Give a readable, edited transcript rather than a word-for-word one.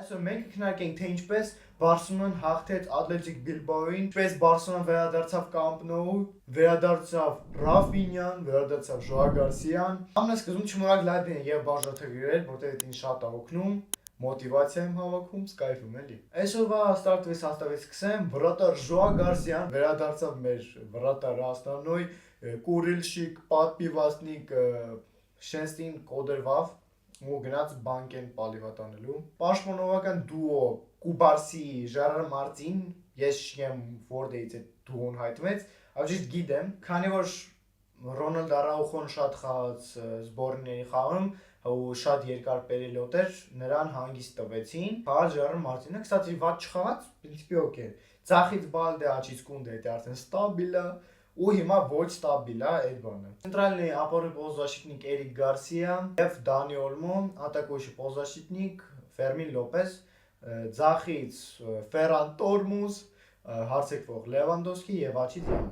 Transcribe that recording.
Այսօր մենք կքննարկենք, թե ինչպես Բարսելոնան հաղթեց Ատլետիկ Բիլբաոին, ինչպես Բարսելոնան վերադարձավ Կամպ Նոու, վերադարձավ Ռաֆինյան, վերադարձավ Ժոա Գարսիան։ Ամենասկզբում չմոռաք լայքն եւ բաժանորդը գրել, որտեղ դա ինձ շատ է օգնում, մոտիվացիա եմ հավաքում, սկայվում էլի։ Այսօրվա ստարտվից հաստատվեց սկսեմ, վրատար Ժոա Գարսիան վերադարձավ մեր վրատար Ասնանոյ, Կուրիլշիկ, պատպիվասնիկ Շենստին կոդրվավ ու գնաց բանկեն պալիվատանելու։ Պաշտպանողական դուո Կուբարսի Ժարար Մարտին, ես չգիտեմ որտեղից է դուոն հայտնվեց, ճիշտ գիտեմ, քանի որ Ռոնալդ Արաուխոն շատ խաղաց զբորների խաղում ու շատ երկար պերիոդ էր, նրան հանգիստ տվեցին։ Խաղաց Ժարար Մարտինը, կստացի վատ չխաղաց, պրինցիպի օքեյ։ Ձախից բալդե աչից կունդե դա արդեն ստաբիլ է ու հիմա ոչ ստաբիլ է այդ բանը։ Центральный опорный полузащитник Эрик Гарсия եւ Դանի Օլմո, атакующий полузащитник Ֆերմին Լոպես, ձախից Ֆերան Տորմուզ, հարցեկվող Լևանդովսկի եւ աչից Յան։